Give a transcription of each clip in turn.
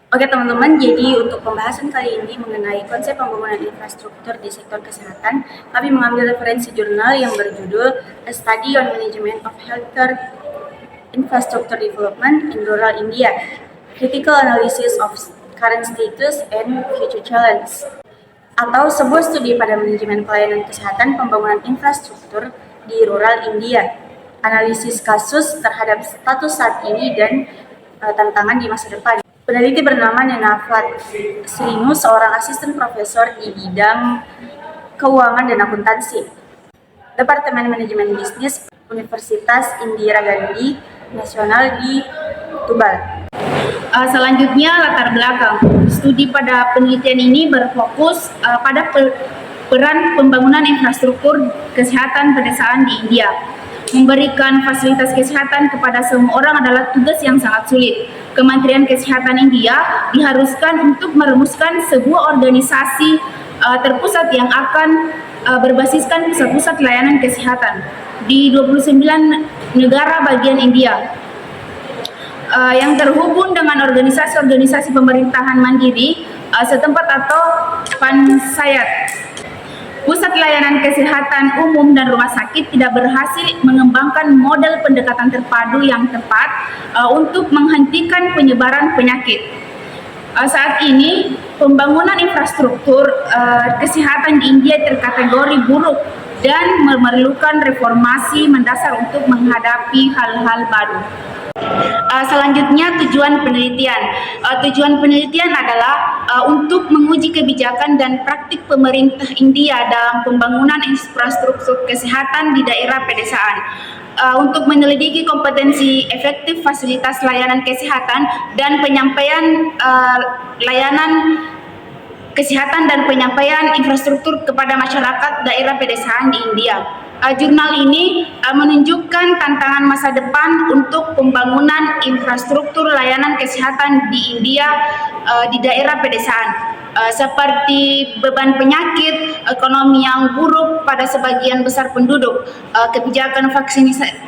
Oke teman-teman, jadi untuk pembahasan kali ini mengenai konsep pembangunan infrastruktur di sektor kesehatan, kami mengambil referensi jurnal yang berjudul A Study on Management of Healthcare Infrastructure Development in Rural India, Critical Analysis of Current Status and Future Challenges, atau sebuah studi pada manajemen pelayanan kesehatan pembangunan infrastruktur di rural India, analisis kasus terhadap status saat ini dan tantangan di masa depan. Peneliti bernama Nenafat Srinu, seorang asisten profesor di bidang keuangan dan akuntansi, Departemen Manajemen Bisnis Universitas Indira Gandhi Nasional di Tubal. Selanjutnya latar belakang. Studi pada penelitian ini berfokus pada peran pembangunan infrastruktur kesehatan pedesaan di India. Memberikan fasilitas kesehatan kepada semua orang adalah tugas yang sangat sulit. Kementerian Kesehatan India diharuskan untuk merumuskan sebuah organisasi terpusat yang akan berbasiskan pusat-pusat layanan kesehatan di 29 negara bagian India yang terhubung dengan organisasi-organisasi pemerintahan mandiri setempat atau pansayat. Pusat layanan kesehatan umum dan rumah sakit tidak berhasil mengembangkan model pendekatan terpadu yang tepat untuk menghentikan penyebaran penyakit. Saat ini, pembangunan infrastruktur kesehatan di India terkategori buruk dan memerlukan reformasi mendasar untuk menghadapi hal-hal baru. Selanjutnya, tujuan penelitian. Tujuan penelitian adalah untuk menguji kebijakan dan praktik pemerintah India dalam pembangunan infrastruktur kesehatan di daerah pedesaan. Untuk menyelidiki kompetensi efektif fasilitas layanan kesehatan dan penyampaian layanan kesehatan dan penyampaian infrastruktur kepada masyarakat daerah pedesaan di India. Jurnal ini menunjukkan tantangan masa depan untuk pembangunan infrastruktur layanan kesehatan di India di daerah pedesaan, seperti beban penyakit, ekonomi yang buruk pada sebagian besar penduduk, kebijakan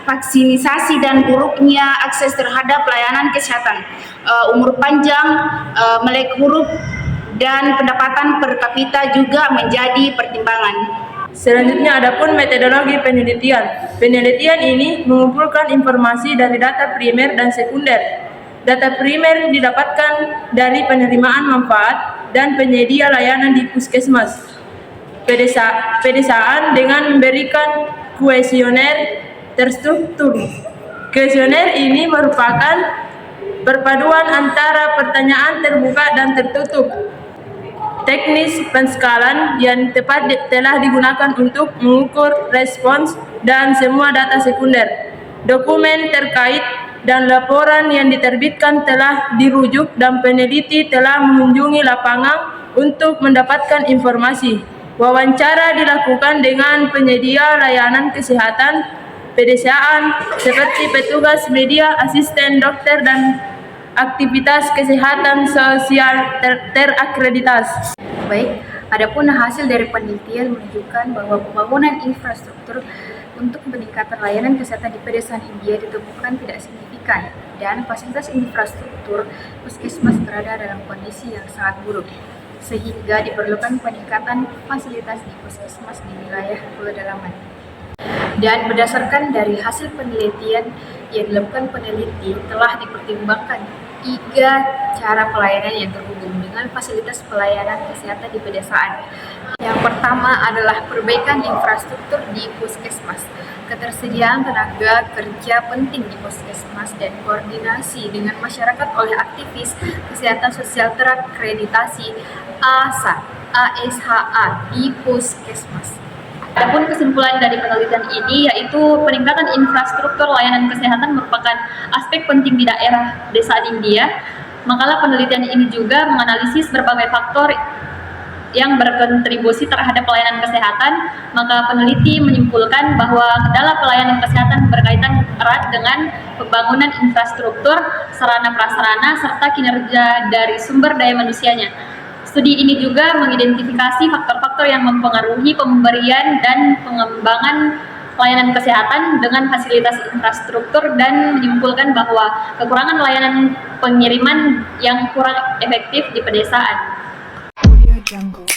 vaksinisasi dan buruknya akses terhadap layanan kesehatan, umur panjang, melek huruf, dan pendapatan per kapita juga menjadi pertimbangan. Selanjutnya adapun metodologi penelitian. Penelitian ini mengumpulkan informasi dari data primer dan sekunder. Data primer didapatkan dari penerimaan manfaat dan penyedia layanan di puskesmas pedesaan dengan memberikan kuesioner terstruktur. Kuesioner ini merupakan perpaduan antara pertanyaan terbuka dan tertutup. Teknis penskalan yang tepat telah digunakan untuk mengukur respons dan semua data sekunder. Dokumen terkait dan laporan yang diterbitkan telah dirujuk dan peneliti telah mengunjungi lapangan untuk mendapatkan informasi. Wawancara dilakukan dengan penyedia layanan kesehatan pedesaan seperti petugas media, asisten dokter, dan aktivitas kesehatan sosial terakreditasi. Baik, adapun hasil dari penelitian menunjukkan bahwa pembangunan infrastruktur untuk peningkatan layanan kesehatan di pedesaan India ditemukan tidak signifikan dan fasilitas infrastruktur puskesmas berada dalam kondisi yang sangat buruk, sehingga diperlukan peningkatan fasilitas di puskesmas di wilayah pedalaman. Dan berdasarkan dari hasil penelitian yang dilakukan peneliti, telah dipertimbangkan 3 cara pelayanan yang terhubung dengan fasilitas pelayanan kesehatan di pedesaan. Yang pertama adalah perbaikan infrastruktur di puskesmas, ketersediaan tenaga kerja penting di puskesmas, dan koordinasi dengan masyarakat oleh aktivis kesehatan sosial terakreditasi ASHA di puskesmas. Adapun kesimpulan dari penelitian ini yaitu peningkatan infrastruktur layanan kesehatan merupakan aspek penting di daerah desa di India. Makalah penelitian ini juga menganalisis berbagai faktor yang berkontribusi terhadap pelayanan kesehatan. Maka peneliti menyimpulkan bahwa kendala pelayanan kesehatan berkaitan erat dengan pembangunan infrastruktur, sarana prasarana, serta kinerja dari sumber daya manusianya. Studi ini juga mengidentifikasi faktor-faktor yang mempengaruhi pemberian dan pengembangan layanan kesehatan dengan fasilitas infrastruktur dan menyimpulkan bahwa kekurangan layanan pengiriman yang kurang efektif di pedesaan. Audio Jungle.